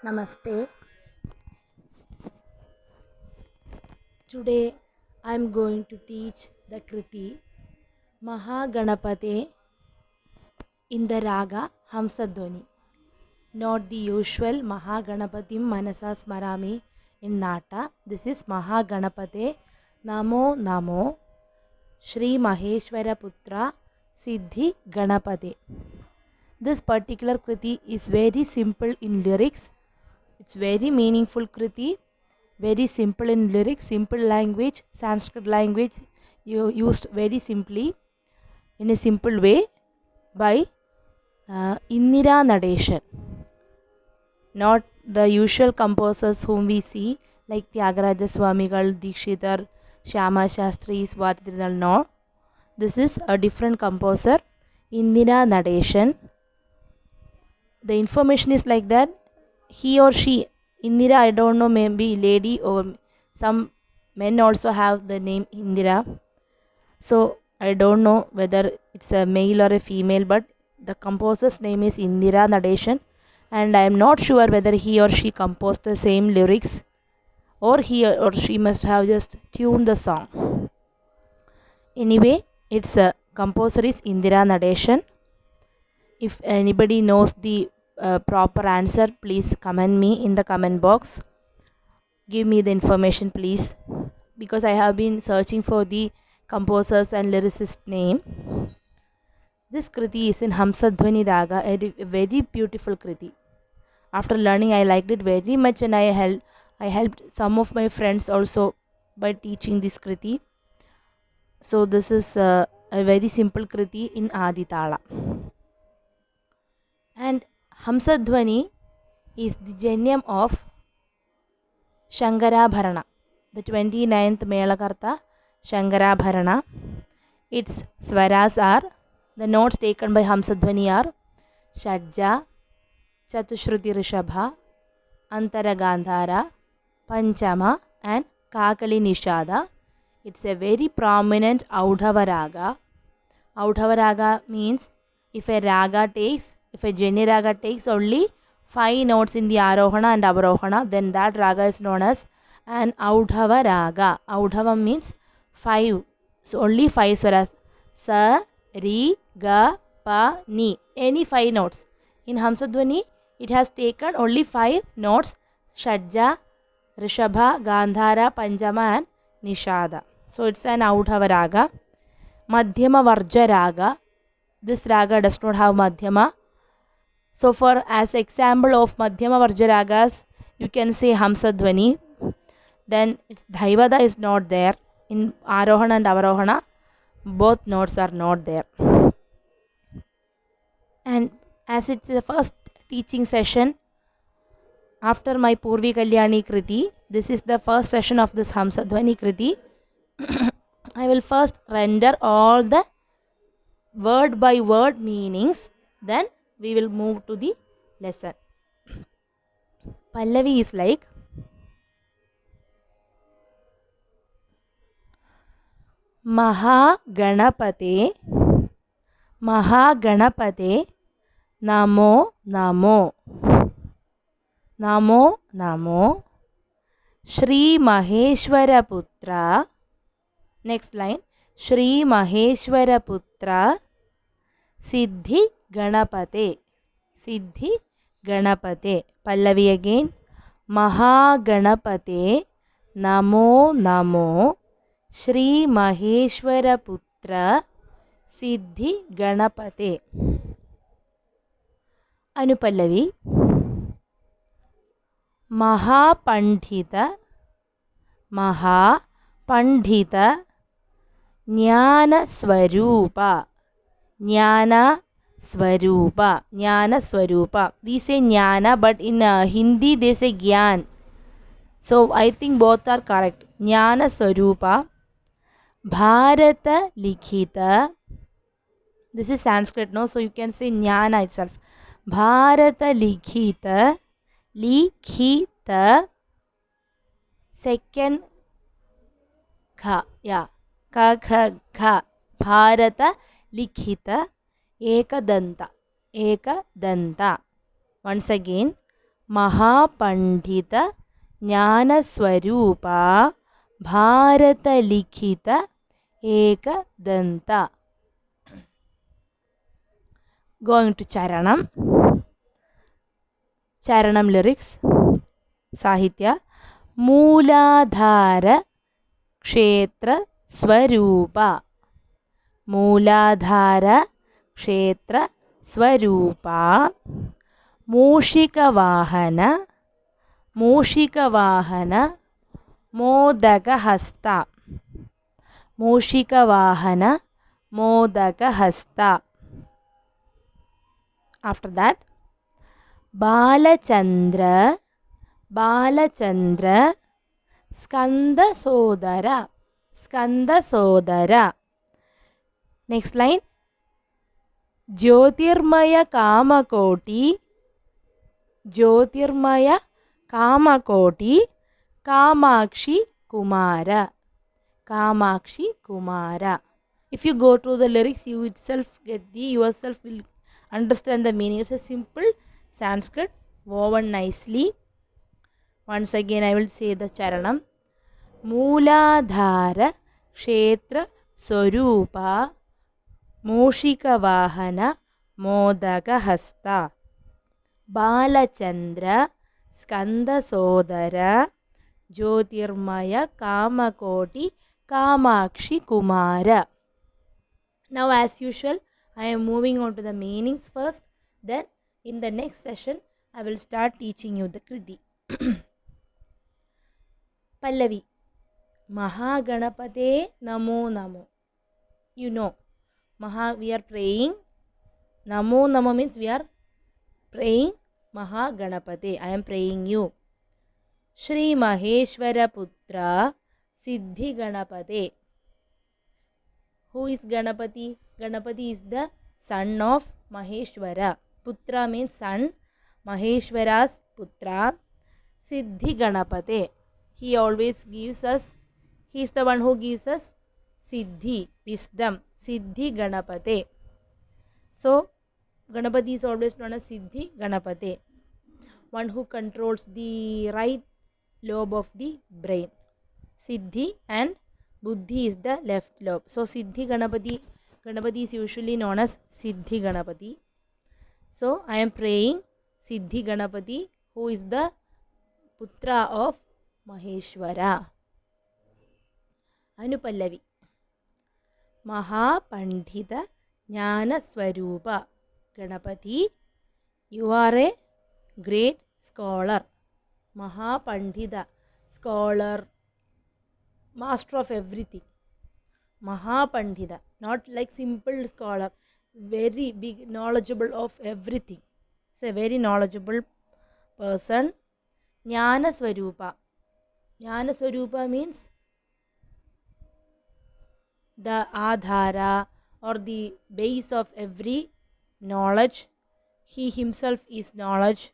Namaste. Today I am going to teach the Kriti Mahaganapate in the Raga Hamsadhwani. Not the usual Mahaganapatim Manasa Smarami in Nata. This is Mahaganapate Namo Namo Shri Maheshwara Putra Siddhi Ganapate. This particular Kriti is very simple in lyrics. It's very meaningful Kriti. Very simple in lyrics, simple language, Sanskrit language used very simply in a simple way by Indira Nadeshan. Not the usual composers whom we see like Tyagaraja Swamigal, Dikshitar, Shyama Shastri, Swati Tirunal. No, this is a different composer, Indira Nadeshan. The information is like that he or she, Indira, I don't know, maybe lady or some men also have the name Indira. So I don't know whether it's a male or a female, but the composer's name is Indira Nadeshan, and I am not sure whether he or she composed the same lyrics or he or she must have just tuned the song. Anyway, its composer is Indira Nadeshan. If anybody knows the proper answer, please comment me in the comment box. Give me the information, please, because I have been searching for the composer's and lyricist name. This Kriti is in Hamsadhwani Raga, a very beautiful Kriti. After learning, I liked it very much, and I helped some of my friends also by teaching this Kriti. So this is a very simple Kriti in Aditala. And Hamsadhwani is the genyam of Shankarabharana, the 29th Melakarta Shankarabharana. Its swaras are, the notes taken by Hamsadhwani are Shadja, Chatushruti Rishabha, Antara Gandhara, Panchama and Kakali Nishada. It's a very prominent Audhava Raga. Audhava Raga means if a Jeni Raga takes only 5 notes in the Arohana and Avarohana, then that Raga is known as an Audhava Raga. Audhava means 5. So only 5 swaras. Sa, Ri, Ga, Pa, Ni. Any 5 notes. In Hamsadhwani, it has taken only 5 notes. Shadja, Rishabha, Gandhara, Panchama and Nishada. So it's an Audhava Raga. Madhyama Varja Raga. This Raga does not have Madhyama. So for as example of Madhyama Varja Ragas, you can say Hamsadhwani. Then its Dhaivada is not there. In Arohana and Avarohana, both notes are not there. And as it's the first teaching session after my Purvi Kalyani Kriti, this is the first session of this Hamsadhwani Kriti. I will first render all the word by word meanings, then we will move to the lesson. Pallavi is like, Mahaganapate, Mahaganapate, Namo Namo, Namo Namo, Shri Maheshwara Putra. Next line, Shri Maheshwara Putra, Siddhi Ganapate, Siddhi Ganapate. Pallavi again, Mahaganapate, Namo Namo, Shri Maheshwara Putra, Siddhi Ganapate. Anupallavi, Mahapandhita, Mahapandhita, Jnana Swarupa, Jnana Swarupa, Jnana Swarupa. We say Jnana, but in Hindi they say Gyan. So I think both are correct. Jnana Swarupa, Bharata Likhita. This is Sanskrit, no? So you can say Jnana itself. Bharata Likhita, Likhita, second Kha, yeah. Ka, Kha, Kha. Bharata Likhita, Ekadanta, Ekadanta. Once again, महापंडित ज्ञानस्वरूप भारतलिखित Ekdant. Going to Charanam. Charanam lyrics. Sahitya. Mooladhara Kshetra Swarupa. Mooladhara Kshetra Swarupa. Mushikavahana. Mushikavahana Modakahasta. Mushikavahana Modakahasta. After that, Balachandra Skanda Sodara. Next line, Jyotirmaya Kamakoti Kamakshi Kumara. If you go through the lyrics, you yourself will understand the meaning. It's a simple Sanskrit woven nicely. Once again I will say the Charanam. Mooladhara Kshetra Swarupa Mushikavahana Modakahasta. Balachandra Skanda Sodara Jyotirmaya Kamakoti Kamakshi Kumara. Now as usual, I am moving on to the meanings first. Then in the next session, I will start teaching you the Kriti. Pallavi. Mahaganapate Namo Namo. You know, we are praying. Namo Namo means we are praying Mahaganapate. I am praying you. Shri Maheshwara Putra Siddhi Ganapate. Who is Ganapati? Ganapati is the son of Maheshwara. Putra means son. Maheshwara's Putra. Siddhi Ganapate. He always gives us, he is the one who gives us Siddhi, wisdom. Siddhi Ganapate. So, Ganapati is always known as Siddhi Ganapate. One who controls the right lobe of the brain. Siddhi and Buddhi is the left lobe. So, Siddhi Ganapati is usually known as Siddhi Ganapati. So, I am praying Siddhi Ganapati, who is the Putra of Maheshwara. Anupallavi. Mahapandita Jnana Swarupa. Ganapati, you are a great scholar. Mahapandita, scholar, master of everything. Mahapandita, not like simple scholar, very big, knowledgeable of everything. It's a very knowledgeable person. Jnana Swarupa. Jnana Swarupa means the adhara or the base of every knowledge. He himself is knowledge.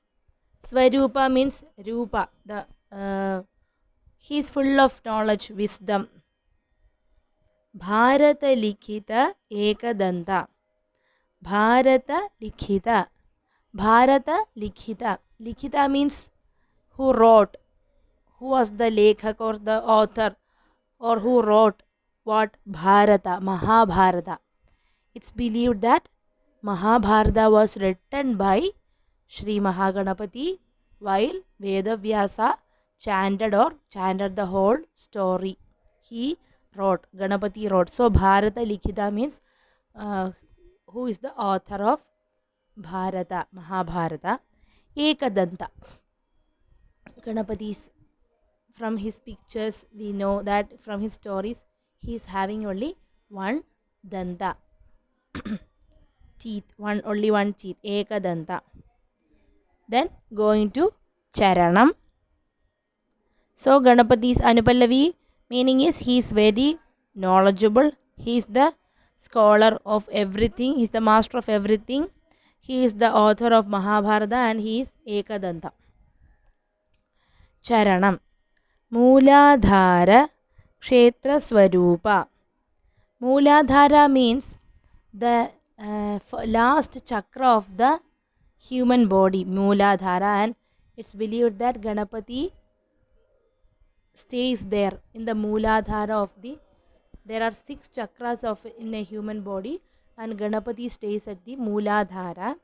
Swarupa means Rupa. He is full of knowledge, wisdom. Bharata Likhita Ekadanta. Bharata Likhita. Bharata Likhita. Likhita means who wrote, who was the lekhak or the author, or who wrote what? Bharata, Mahabharata. It's believed that Mahabharata was written by Sri Mahaganapati while Vedavyasa chanted the whole story. He wrote, Ganapati wrote. So Bharata Likhita means who is the author of Bharata, Mahabharata. Ekadanta. Ganapati's, from his pictures we know that, from his stories, he is having only one danta. Teeth, only one teeth. Ekadanta. Then going to Charanam. So Ganapati's Anupallavi meaning is he is very knowledgeable. He is the scholar of everything. He is the master of everything. He is the author of Mahabharata and he is Ekadanta. Charanam. Mooladhara Kshetra Swarupa. Mooladhara means the last chakra of the human body. Mooladhara, and It's believed that Ganapati stays there in the Mooladhara of the. There are 6 chakras of in a human body, and Ganapati stays at the Mooladhara.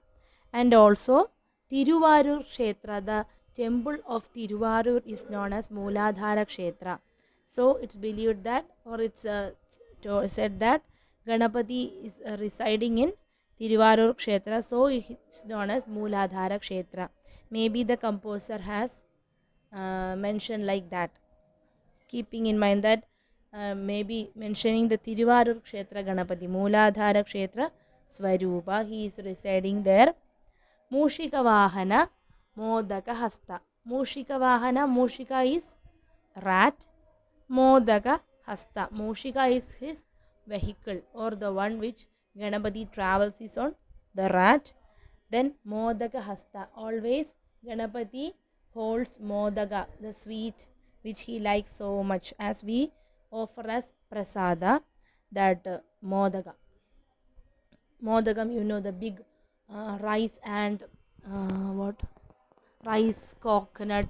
And also Tiruvarur Kshetra, the temple of Tiruvarur is known as Mooladhara Kshetra. So it's believed that, or it's said that Ganapati is residing in Tiruvarur Kshetra, so it's known as Mooladhara Kshetra. Maybe the composer has mentioned like that, keeping in mind that maybe mentioning the Tiruvarur Kshetra Ganapati, Mooladhara Kshetra Swarupa, he is residing there. Mushika Vahana Modaka Hasta. Mushika Vahana, Mushika is rat, Modaka Hasta. Mushika is his vehicle, or the one which Ganapati travels is on the rat. Then Modaka Hasta. Always Ganapati holds Modaka, the sweet which he likes so much, as we offer as prasada, that Modaka. Modakam, you know, the big rice and what? Rice, coconut,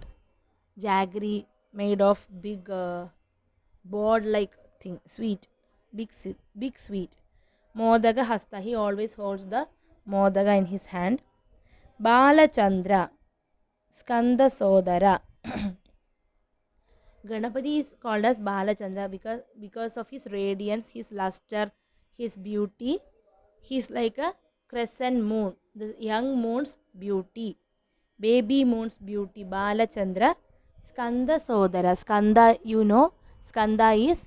jaggery made of big board like thing, sweet, big sweet. Modaka Hasta, he always holds the Modaka in his hand. Balachandra, Skanda Sodara. Ganapati is called as Balachandra because of his radiance, his luster, his beauty. He is like a crescent moon, the young moon's beauty, baby moon's beauty. Balachandra, Skanda Sodara. Skanda, you know, Skanda is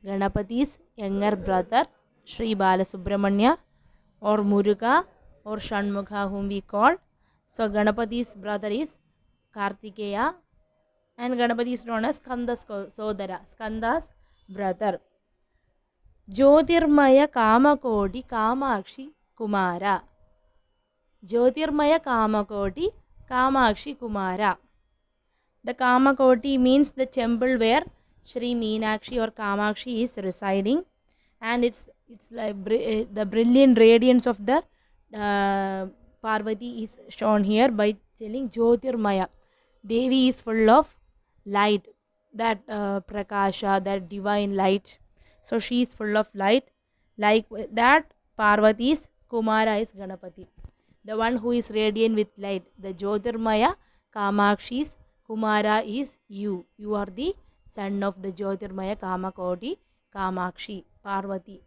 Ganapati's younger brother, Sri Balasubramanya, or Muruga, or Shanmukha, whom we call. So Ganapati's brother is Kartikeya, and Ganapati is known as Skanda Sodara, Skanda's brother. Jyotirmaya Kamakoti Kamakshi Kumara. Jyotirmaya Kamakoti Kamakshi Kumara. The Kamakoti means the temple where Sri Meenakshi or Kamakshi is residing, and it's like the brilliant radiance of the Parvati is shown here by telling Jyotirmaya. Devi is full of light, that prakasha, that divine light. So she is full of light. Like that, Parvati's Kumara is Ganapati, the one who is radiant with light. The Jyotirmaya Kamakshi's Kumara is you. You are the son of the Jyotirmaya Kamakoti Kamakshi, Parvati.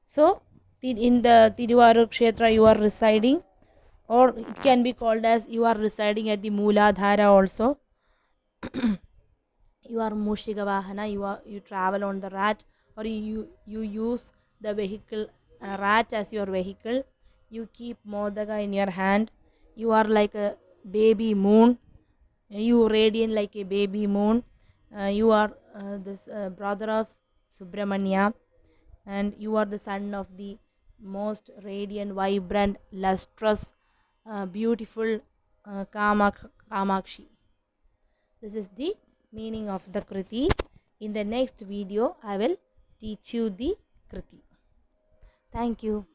So in the Tiruvarur Kshetra you are residing, or it can be called as you are residing at the Mooladhara also. You are Mushika Vahana, you travel on the rat, or you use the vehicle rat as your vehicle. You keep Modaka in your hand. You are like a baby moon. You radiant like a baby moon. You are this brother of Subramanya, and you are the son of the most radiant, vibrant, lustrous, beautiful Kamakshi. This is the meaning of the Kriti. In the next video, I will teach you the Kriti. Thank you.